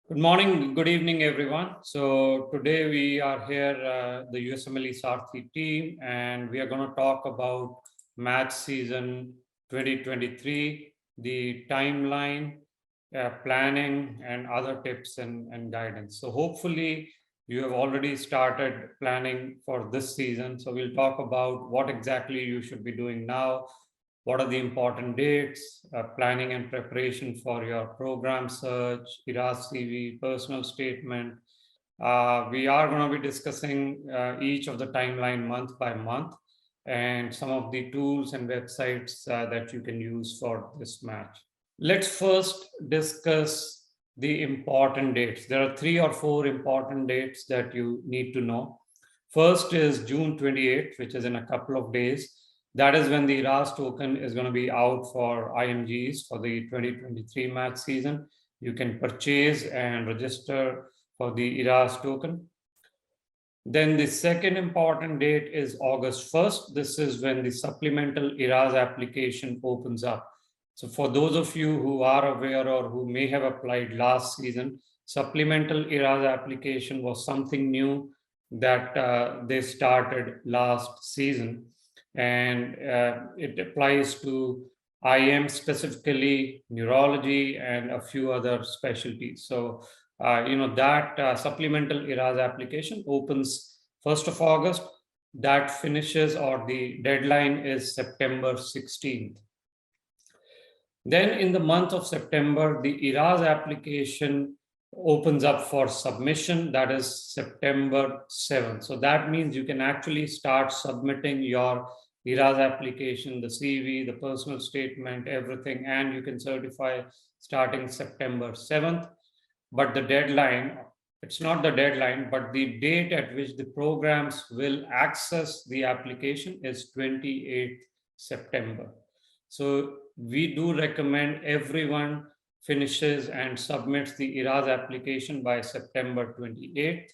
Good morning, good evening, everyone. So today we are here, the USMLE Sarthi team, and we are going to talk about match season 2023, the timeline, planning, and other tips and guidance. So hopefully you have already started planning for this season. So we'll talk about what exactly you should be doing now, what are the important dates, planning and preparation for your program search, ERAS CV, personal statement. We are going to be discussing each of the timeline month by month and some of the tools and websites that you can use for this match. Let's first discuss the important dates. There are 3 or 4 important dates that you need to know. First is June 28th, which is in a couple of days. That is when the ERAS token is going to be out for IMGs for the 2023 match season. You can purchase and register for the ERAS token. Then the second important date is August 1st. This is when the supplemental ERAS application opens up. So for those of you who are aware or who may have applied last season, supplemental ERAS application was something new that they started last season. And it applies to IM, specifically neurology and a few other specialties. So, that supplemental ERAS application opens 1st of August. That finishes, or the deadline is September 16th. Then in the month of September, the ERAS application opens up for submission. That is September 7th. So that means you can actually start submitting your ERAS application, the CV, the personal statement, everything, and you can certify starting September 7th. But the deadline, it's not the deadline, but the date at which the programs will access the application is 28th September. So we do recommend everyone finishes and submits the ERAS application by September 28th,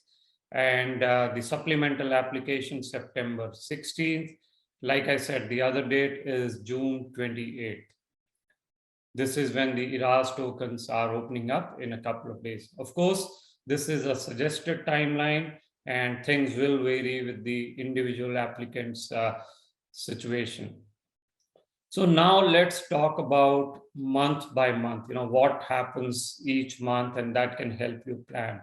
and the supplemental application September 16th. Like I said, the other date is June 28th. This is when the ERAS tokens are opening up in a couple of days. Of course, this is a suggested timeline and things will vary with the individual applicant's situation. So now let's talk about month by month, what happens each month, and that can help you plan.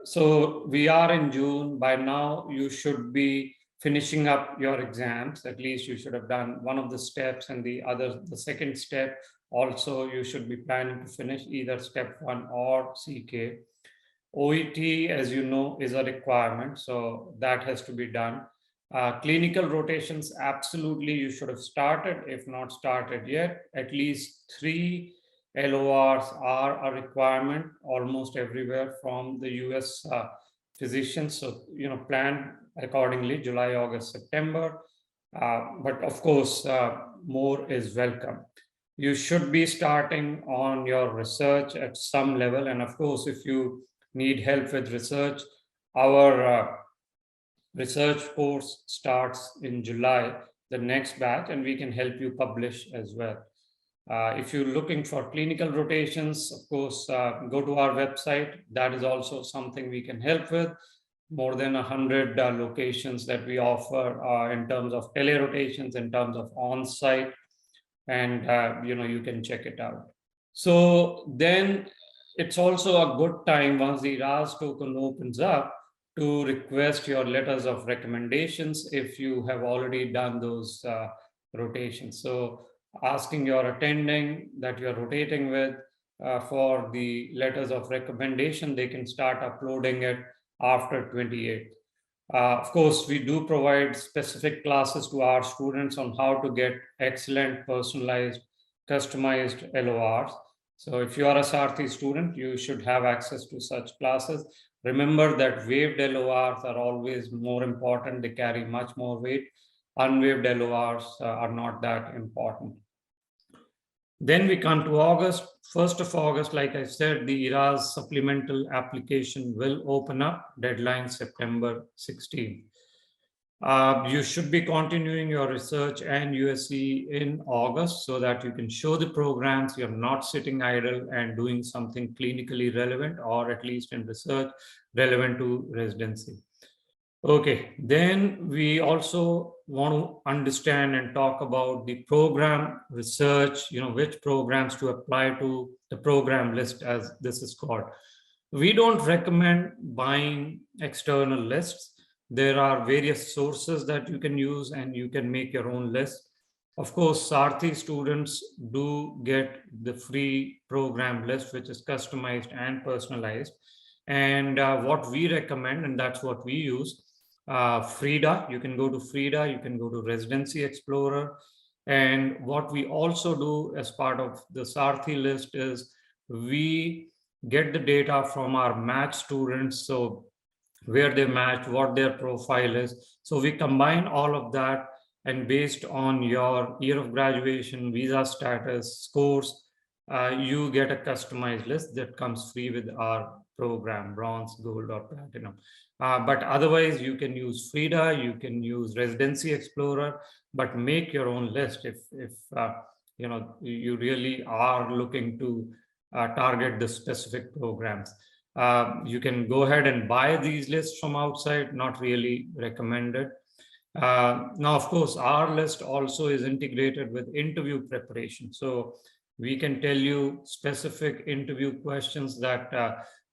So we are in June. By now, you should be finishing up your exams. At least you should have done one of the steps, and the second step also you should be planning to finish either step 1 or CK. OET, as you know, is a requirement, so that has to be done. Clinical rotations, absolutely, you should have started. If not started yet, at least 3 LORs are a requirement almost everywhere from the US physicians. So, plan accordingly, July, August, September. But of course, more is welcome. You should be starting on your research at some level. And of course, if you need help with research, our research course starts in July, the next batch, and we can help you publish as well. If you're looking for clinical rotations, of course, go to our website. That is also something we can help with. More than 100 locations that we offer in terms of tele-rotations, in terms of on-site, and you can check it out. So then it's also a good time once the ERAS token opens up to request your letters of recommendations if you have already done those rotations. So asking your attending that you're rotating with for the letters of recommendation, they can start uploading it after 28th. Of course, we do provide specific classes to our students on how to get excellent, personalized, customized LORs. So if you are a Sarthi student, you should have access to such classes. Remember that waived LORs are always more important. They carry much more weight. Unwaived LORs are not that important. Then we come to August. 1st of August, like I said, the ERAS supplemental application will open up. Deadline September 16th. You should be continuing your research and USC in August so that you can show the programs. You're not sitting idle and doing something clinically relevant, or at least in research relevant to residency. Okay, then we also want to understand and talk about the program research, which programs to apply to, the program list, as this is called. We don't recommend buying external lists. There are various sources that you can use and you can make your own list. Of course, Sarthi students do get the free program list, which is customized and personalized. And what we recommend, and that's what we use, Frida. You can go to Frida, you can go to Residency Explorer. And what we also do as part of the Sarthi list is we get the data from our match students. So where they match, what their profile is. So we combine all of that, and based on your year of graduation, visa status, scores, you get a customized list that comes free with our program, bronze, gold, or platinum. But otherwise, you can use Frida, you can use Residency Explorer, but make your own list if you really are looking to target the specific programs. You can go ahead and buy these lists from outside, not really recommended. Now, of course, our list also is integrated with interview preparation. So we can tell you specific interview questions that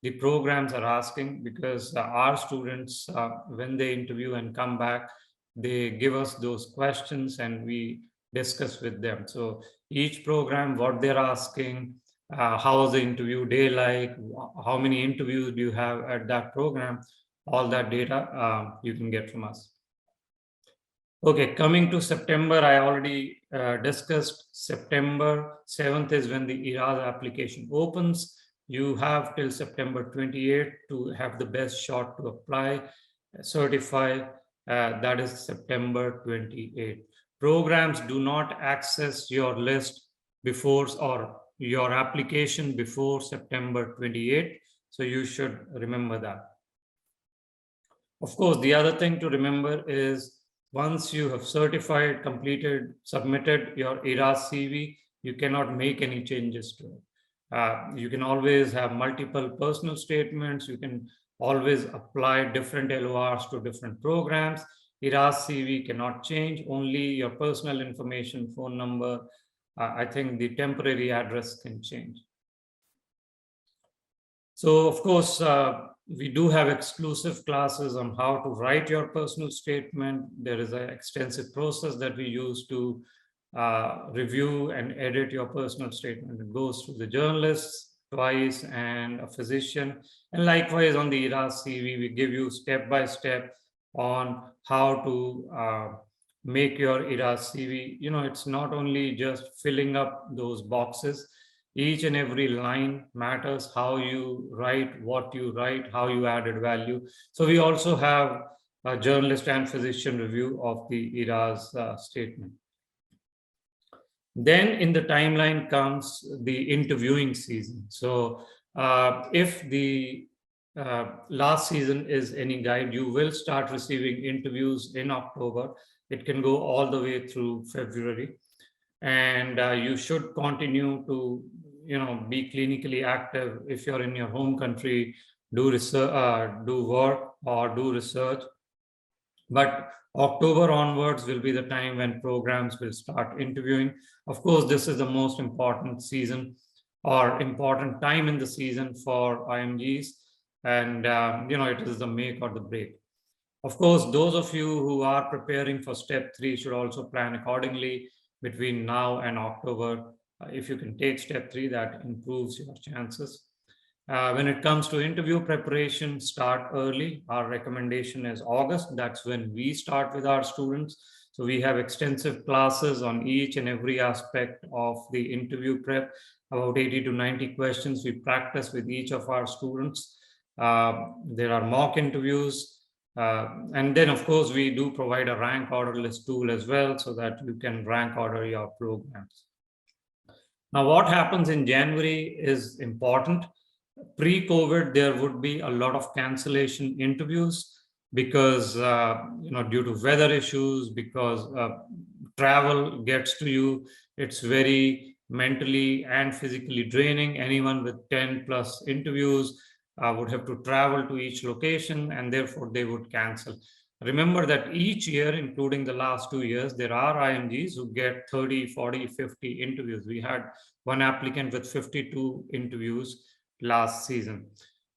the programs are asking, because our students, when they interview and come back, they give us those questions and we discuss with them. So each program, what they're asking, how was the interview day like, how many interviews do you have at that program, all that data you can get from us. Okay, coming to September, I already discussed. September 7th is when the ERAS application opens. You have till September 28th to have the best shot to apply, certify. That is September 28th. Programs do not access your list before, or your application before September 28th. So you should remember that. Of course, the other thing to remember is once you have certified, completed, submitted your ERAS CV, you cannot make any changes to it. You can always have multiple personal statements. You can always apply different LORs to different programs. ERAS CV cannot change, only your personal information, phone number. I think the temporary address can change. So, of course, we do have exclusive classes on how to write your personal statement. There is an extensive process that we use to review and edit your personal statement. It goes through the journalists twice and a physician. And likewise, on the ERAS CV, we give you step-by-step on how to make your ERAS CV. It's not only just filling up those boxes. Each and every line matters, how you write, what you write, how you added value. So we also have a journalist and physician review of the ERAS statement. Then in the timeline comes the interviewing season. So if the last season is any guide, you will start receiving interviews in October. It can go all the way through February. And you should continue to be clinically active. If you're in your home country, do research, do work or do research. But October onwards will be the time when programs will start interviewing. Of course, this is the most important season or important time in the season for IMGs, and it is the make or the break. Of course, those of you who are preparing for step 3 should also plan accordingly between now and October. If you can take step 3, that improves your chances. When it comes to interview preparation, start early. Our recommendation is August. That's when we start with our students. So we have extensive classes on each and every aspect of the interview prep, about 80 to 90 questions we practice with each of our students. There are mock interviews. And then, of course, we do provide a rank order list tool as well, so that you can rank order your programs. Now, what happens in January is important. Pre-COVID, there would be a lot of cancellation interviews. because due to weather issues, because travel gets to you. It's very mentally and physically draining. Anyone with 10 plus interviews would have to travel to each location, and therefore they would cancel. Remember that each year, including the last 2 years, there are IMGs who get 30, 40, 50 interviews. We had one applicant with 52 interviews last season.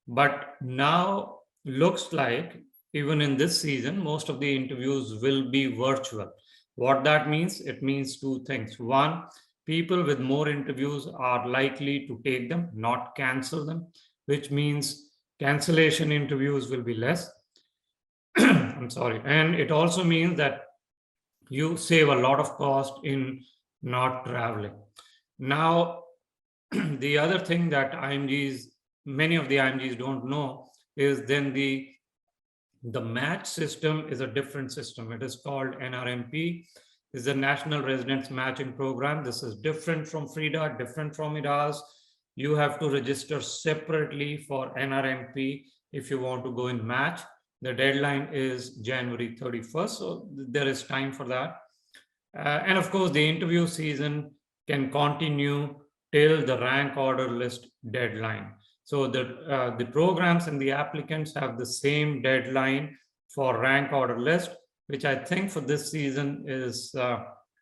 But now looks like even in this season, most of the interviews will be virtual. What that means? It means two things. One, people with more interviews are likely to take them, not cancel them, which means cancellation interviews will be less. I'm sorry. And it also means that you save a lot of cost in not traveling. Now, the other thing that many of the IMGs don't know is then the match system is a different system. It is called NRMP. Is the National Residence Matching Program. This is different from FRIDA, different from ERAS. You have to register separately for NRMP if you want to go in match. The deadline is January 31st, so there is time for that. And of course, the interview season can continue till the rank order list deadline. So the programs and the applicants have the same deadline for rank order list, which I think for this season is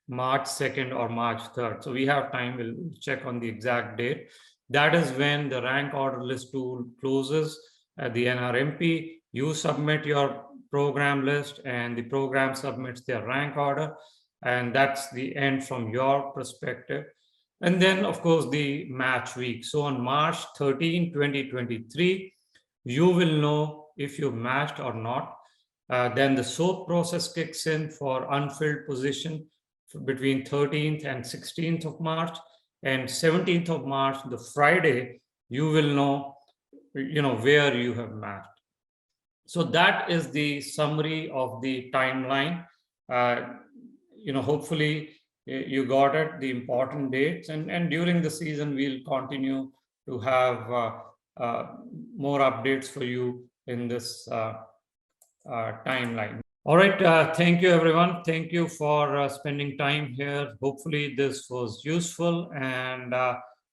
March 2nd or March 3rd. So we have time, we'll check on the exact date. That is when the rank order list tool closes at the NRMP. You submit your program list and the program submits their rank order. And that's the end from your perspective. And then, of course, the match week. So on March 13, 2023, you will know if you matched or not. Then the SOAP process kicks in for unfilled position between 13th and 16th of March. And 17th of March, the Friday, you will know, where you have matched. So that is the summary of the timeline. Hopefully you got it, the important dates, and during the season we'll continue to have more updates for you in this timeline. All right, thank you everyone. Thank you for spending time here. Hopefully this was useful, and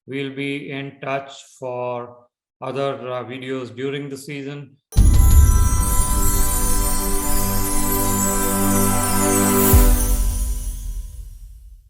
we'll be in touch for other videos during the season.